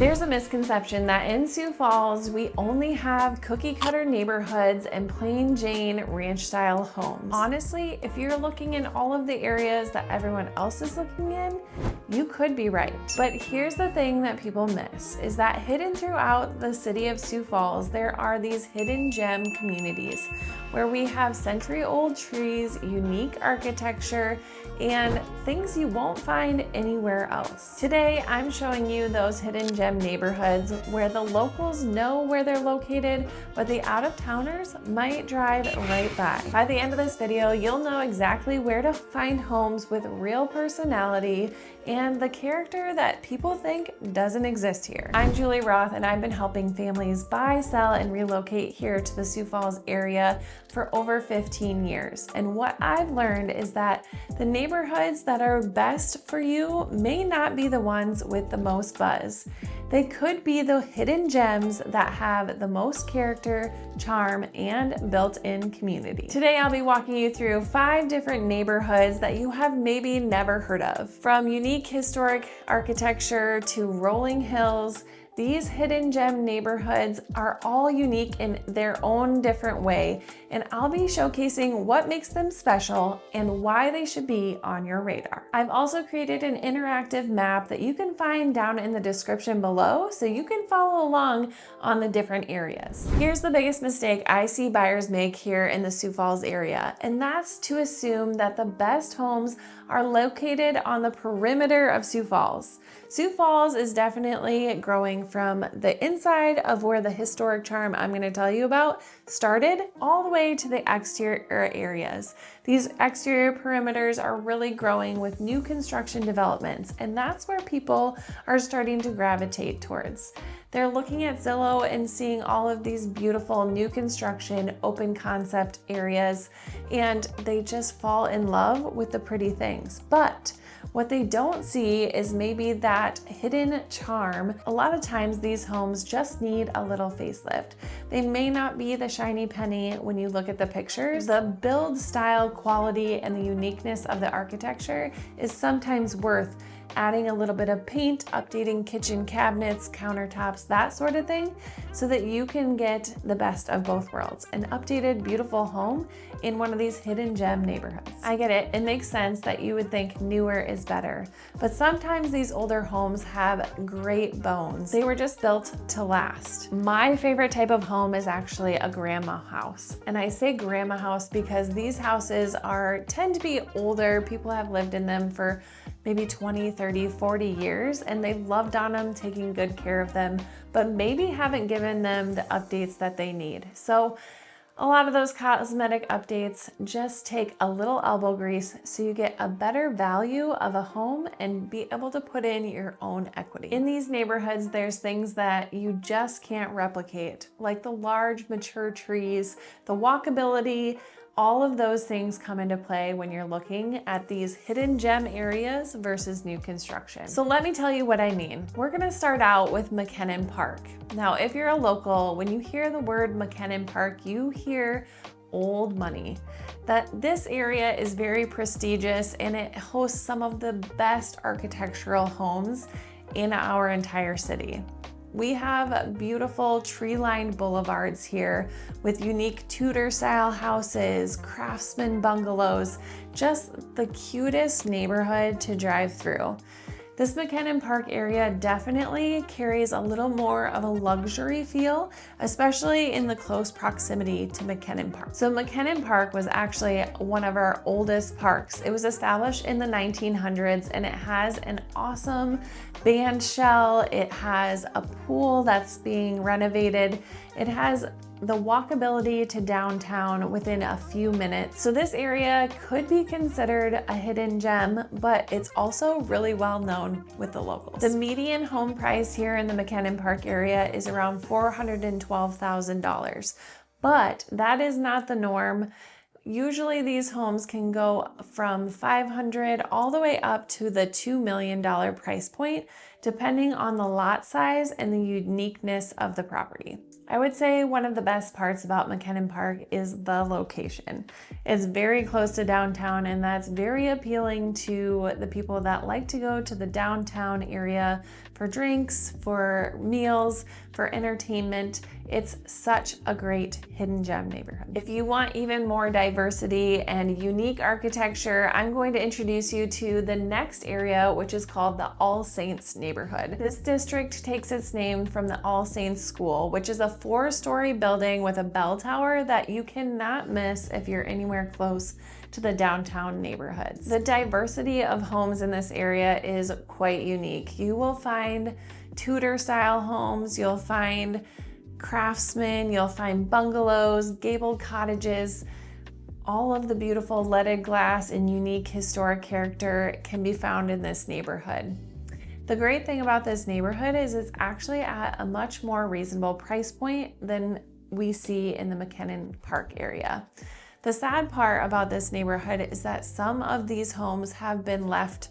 There's a misconception that in Sioux Falls, we only have cookie cutter neighborhoods and plain Jane ranch style homes. Honestly, if you're looking in all of the areas that everyone else is looking in, you could be right. But here's the thing that people miss, is that hidden throughout the city of Sioux Falls, there are these hidden gem communities where we have century-old trees, unique architecture, and things you won't find anywhere else. Today, I'm showing you those hidden gem neighborhoods where the locals know where they're located, but the out-of-towners might drive right by. By the end of this video, you'll know exactly where to find homes with real personality and the character that people think doesn't exist here. I'm Julie Roth, and I've been helping families buy, sell, and relocate here to the Sioux Falls area for over 15 years. And what I've learned is that the neighborhoods that are best for you may not be the ones with the most buzz. They could be the hidden gems that have the most character, charm, and built-in community. Today, I'll be walking you through 5 different neighborhoods that you have maybe never heard of. From unique historic architecture to rolling hills, these hidden gem neighborhoods are all unique in their own different way, and I'll be showcasing what makes them special and why they should be on your radar. I've also created an interactive map that you can find down in the description below so you can follow along on the different areas. Here's the biggest mistake I see buyers make here in the Sioux Falls area, and that's to assume that the best homes are located on the perimeter of Sioux Falls. Sioux Falls is definitely growing from the inside of where the historic charm I'm going to tell you about started all the way to the exterior areas. These exterior perimeters are really growing with new construction developments, and that's where people are starting to gravitate towards. They're looking at Zillow and seeing all of these beautiful new construction, open concept areas, and they just fall in love with the pretty things. But what they don't see is maybe that hidden charm. A lot of times these homes just need a little facelift. They may not be the shiny penny when you look at the pictures. The build style quality and the uniqueness of the architecture is sometimes worth adding a little bit of paint, updating kitchen cabinets, countertops, that sort of thing, so that you can get the best of both worlds, an updated, beautiful home in one of these hidden gem neighborhoods. I get it, it makes sense that you would think newer is better, but sometimes these older homes have great bones. They were just built to last. My favorite type of home is actually a grandma house. And I say grandma house because these houses tend to be older. People have lived in them for maybe 20, 30, 40 years, and they've loved on them, taking good care of them, but maybe haven't given them the updates that they need. So a lot of those cosmetic updates just take a little elbow grease so you get a better value of a home and be able to put in your own equity. In these neighborhoods, there's things that you just can't replicate, like the large mature trees, the walkability. All of those things come into play when you're looking at these hidden gem areas versus new construction. So let me tell you what I mean. We're gonna start out with McKinnon Park. Now, if you're a local, when you hear the word McKinnon Park, you hear old money. That this area is very prestigious and it hosts some of the best architectural homes in our entire city. We have beautiful tree-lined boulevards here with unique Tudor-style houses, craftsman bungalows, just the cutest neighborhood to drive through. This McKinnon Park area definitely carries a little more of a luxury feel, especially in the close proximity to McKinnon Park. So McKinnon Park was actually one of our oldest parks. It was established in the 1900s and it has an awesome band shell. It has a pool that's being renovated. It has the walkability to downtown within a few minutes. So this area could be considered a hidden gem, but it's also really well known with the locals. The median home price here in the McKinnon Park area is around $412,000, but that is not the norm. Usually these homes can go from $500,000 all the way up to the $2 million price point, depending on the lot size and the uniqueness of the property. I would say one of the best parts about McKinnon Park is the location. It's very close to downtown, and that's very appealing to the people that like to go to the downtown area for drinks, for meals, for entertainment. It's such a great hidden gem neighborhood. If you want even more diversity and unique architecture, I'm going to introduce you to the next area, which is called the All Saints neighborhood. This district takes its name from the All Saints School, which is a 4-story building with a bell tower that you cannot miss if you're anywhere close to the downtown neighborhoods. The diversity of homes in this area is quite unique. You will find Tudor style homes, you'll find craftsmen, you'll find bungalows, gabled cottages. All of the beautiful leaded glass and unique historic character can be found in this neighborhood. The great thing about this neighborhood is it's actually at a much more reasonable price point than we see in the McKinnon Park area. The sad part about this neighborhood is that some of these homes have been left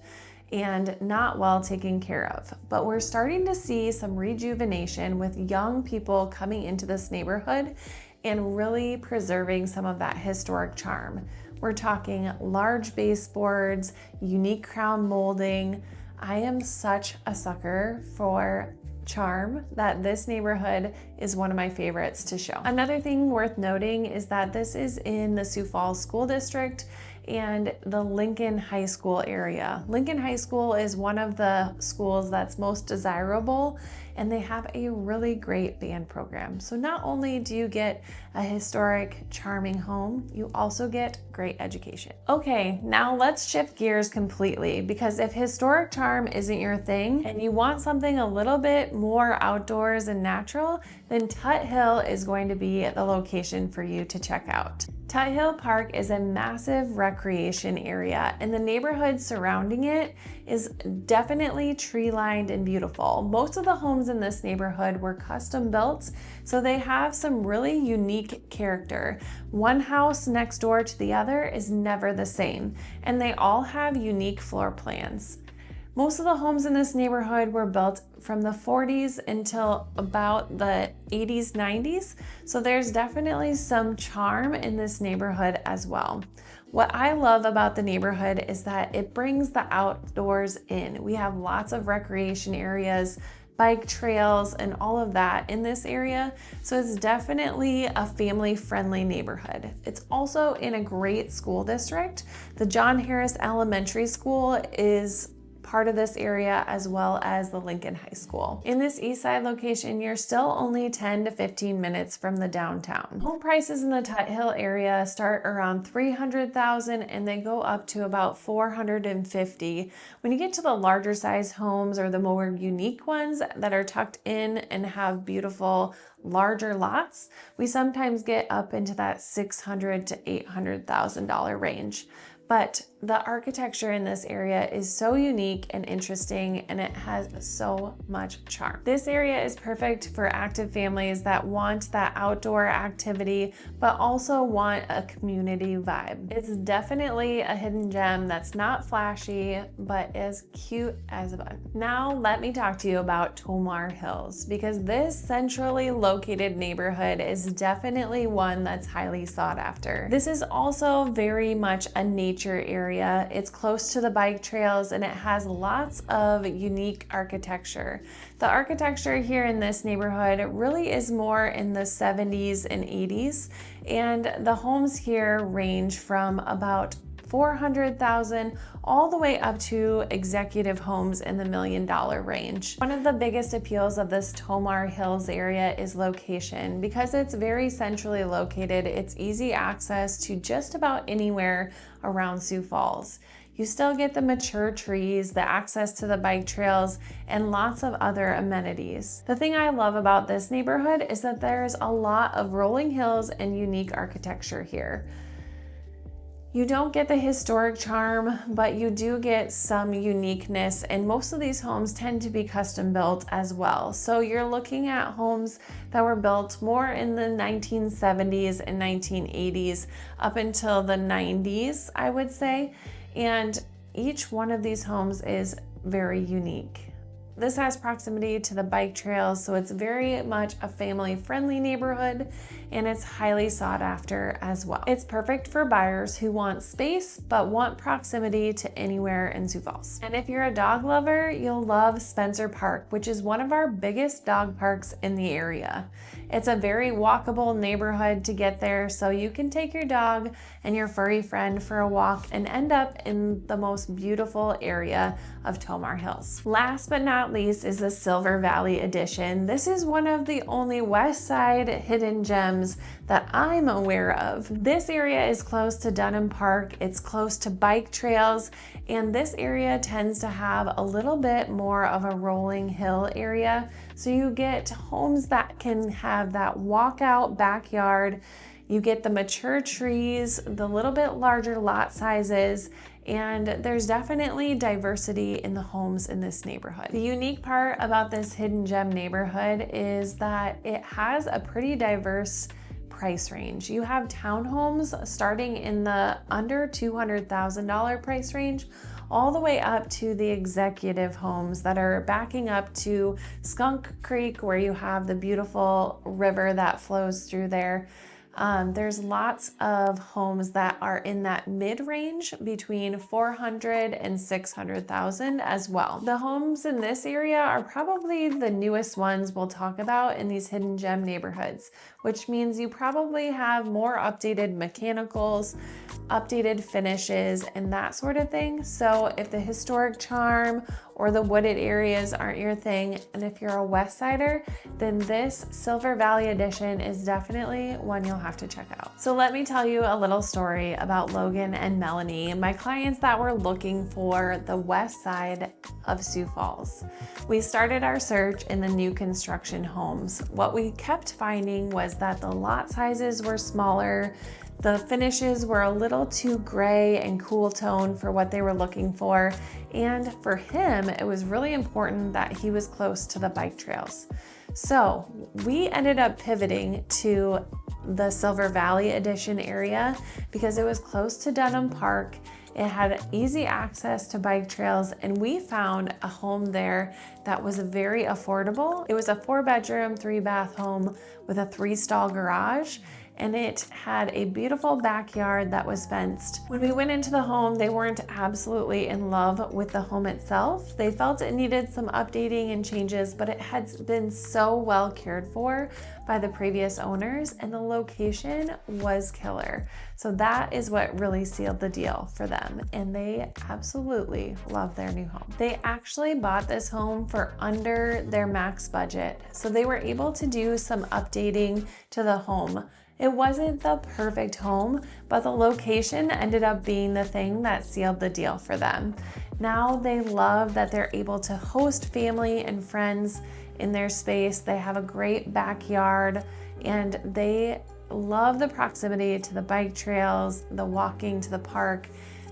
and not well taken care of. But we're starting to see some rejuvenation with young people coming into this neighborhood and really preserving some of that historic charm. We're talking large baseboards, unique crown molding. I am such a sucker for charm that this neighborhood is one of my favorites to show. Another thing worth noting is that this is in the Sioux Falls School District and the Lincoln High School area. Lincoln High School is one of the schools that's most desirable, and they have a really great band program. So not only do you get a historic, charming home, you also get great education. Okay, now let's shift gears completely, because if historic charm isn't your thing and you want something a little bit more outdoors and natural, then Tut Hill is going to be the location for you to check out. Tut Hill Park is a massive recreation area, and the neighborhood surrounding it is definitely tree-lined and beautiful. Most of the homes in this neighborhood were custom built, so they have some really unique character. One house next door to the other is never the same, and they all have unique floor plans. Most of the homes in this neighborhood were built from the 40s until about the 80s, 90s, so there's definitely some charm in this neighborhood as well. What I love about the neighborhood is that it brings the outdoors in. We have lots of recreation areas, bike trails, and all of that in this area, so it's definitely a family-friendly neighborhood. It's also in a great school district. The John Harris Elementary School is part of this area, as well as the Lincoln High School. In this east side location, you're still only 10 to 15 minutes from the downtown. Home prices in the Tut Hill area start around $300,000 and they go up to about $450,000. When you get to the larger size homes or the more unique ones that are tucked in and have beautiful larger lots, we sometimes get up into that $600,000 to $800,000 range. But the architecture in this area is so unique and interesting, and it has so much charm. This area is perfect for active families that want that outdoor activity, but also want a community vibe. It's definitely a hidden gem that's not flashy, but as cute as a bug. Now let me talk to you about Tomar Hills, because this centrally located neighborhood is definitely one that's highly sought after. This is also very much a nature area. It's close to the bike trails and it has lots of unique architecture. The architecture here in this neighborhood really is more in the 70s and 80s, and the homes here range from about $400,000 all the way up to executive homes in the $1 million range. One of the biggest appeals of this Tomar Hills area is location. Because it's very centrally located, it's easy access to just about anywhere around Sioux Falls. You still get the mature trees, the access to the bike trails, and lots of other amenities. The thing I love about this neighborhood is that there's a lot of rolling hills and unique architecture here. You don't get the historic charm, but you do get some uniqueness, and most of these homes tend to be custom built as well. So you're looking at homes that were built more in the 1970s and 1980s up until the 90s, I would say. And each one of these homes is very unique. This has proximity to the bike trails, so it's very much a family-friendly neighborhood, and it's highly sought after as well. It's perfect for buyers who want space but want proximity to anywhere in Sioux Falls. And if you're a dog lover, you'll love Spencer Park, which is one of our biggest dog parks in the area. It's a very walkable neighborhood to get there, so you can take your dog and your furry friend for a walk and end up in the most beautiful area of Tomar Hills. Last but not least is the Silver Valley Edition. This is one of the only West Side hidden gems that I'm aware of. This area is close to Dunham Park, it's close to bike trails, and this area tends to have a little bit more of a rolling hill area. So you get homes that can have that walkout backyard. You get the mature trees, the little bit larger lot sizes, and there's definitely diversity in the homes in this neighborhood. The unique part about this hidden gem neighborhood is that it has a pretty diverse price range. You have townhomes starting in the under $200,000 price range, all the way up to the executive homes that are backing up to Skunk Creek, where you have the beautiful river that flows through there. There's lots of homes that are in that mid-range between 400 and 600,000 as well. The homes in this area are probably the newest ones we'll talk about in these hidden gem neighborhoods, which means you probably have more updated mechanicals, updated finishes, and that sort of thing. So if the historic charm or the wooded areas aren't your thing, and if you're a West Sider, then this Silver Valley Edition is definitely one you'll have to check out. So let me tell you a little story about Logan and Melanie, my clients that were looking for the west side of Sioux Falls. We started our search in the new construction homes. What we kept finding was that the lot sizes were smaller, the finishes were a little too gray and cool tone for what they were looking for. And for him, it was really important that he was close to the bike trails. So we ended up pivoting to the Silver Valley Edition area because it was close to Dunham Park. It had easy access to bike trails, and we found a home there that was very affordable. It was a 4-bedroom, 3-bath home with a 3-stall garage, and it had a beautiful backyard that was fenced. When we went into the home, they weren't absolutely in love with the home itself. They felt it needed some updating and changes, but it had been so well cared for by the previous owners, and the location was killer. So that is what really sealed the deal for them, and they absolutely love their new home. They actually bought this home for under their max budget, so they were able to do some updating to the home. It wasn't the perfect home, but the location ended up being the thing that sealed the deal for them. Now they love that they're able to host family and friends in their space. They have a great backyard, and they love the proximity to the bike trails, the walking to the park.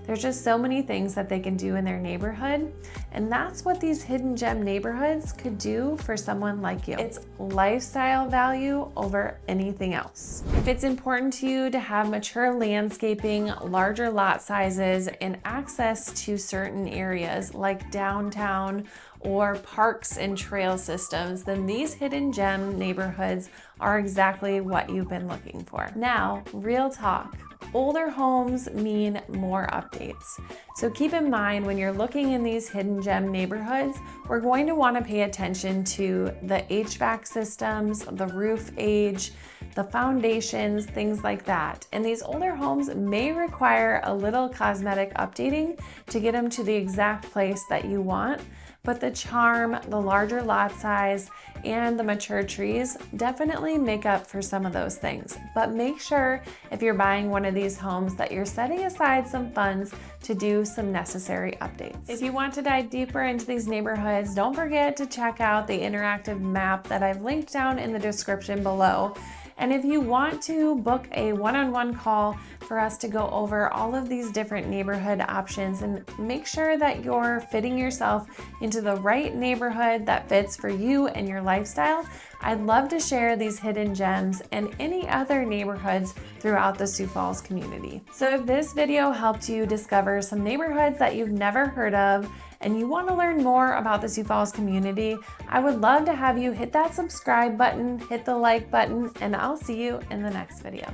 There's just so many things that they can do in their neighborhood, and that's what these hidden gem neighborhoods could do for someone like you. It's lifestyle value over anything else. If it's important to you to have mature landscaping, larger lot sizes, and access to certain areas like downtown or parks and trail systems, then these hidden gem neighborhoods are exactly what you've been looking for. Now, real talk. Older homes mean more updates. So keep in mind when you're looking in these hidden gem neighborhoods, we're going to want to pay attention to the HVAC systems, the roof age, the foundations, things like that. And these older homes may require a little cosmetic updating to get them to the exact place that you want. But the charm, the larger lot size, and the mature trees definitely make up for some of those things. But make sure if you're buying one of these homes that you're setting aside some funds to do some necessary updates. If you want to dive deeper into these neighborhoods, don't forget to check out the interactive map that I've linked down in the description below. And if you want to book a one-on-one call for us to go over all of these different neighborhood options and make sure that you're fitting yourself into the right neighborhood that fits for you and your lifestyle, I'd love to share these hidden gems and any other neighborhoods throughout the Sioux Falls community. So if this video helped you discover some neighborhoods that you've never heard of and you want to learn more about the Sioux Falls community, I would love to have you hit that subscribe button, hit the like button, and I'll see you in the next video.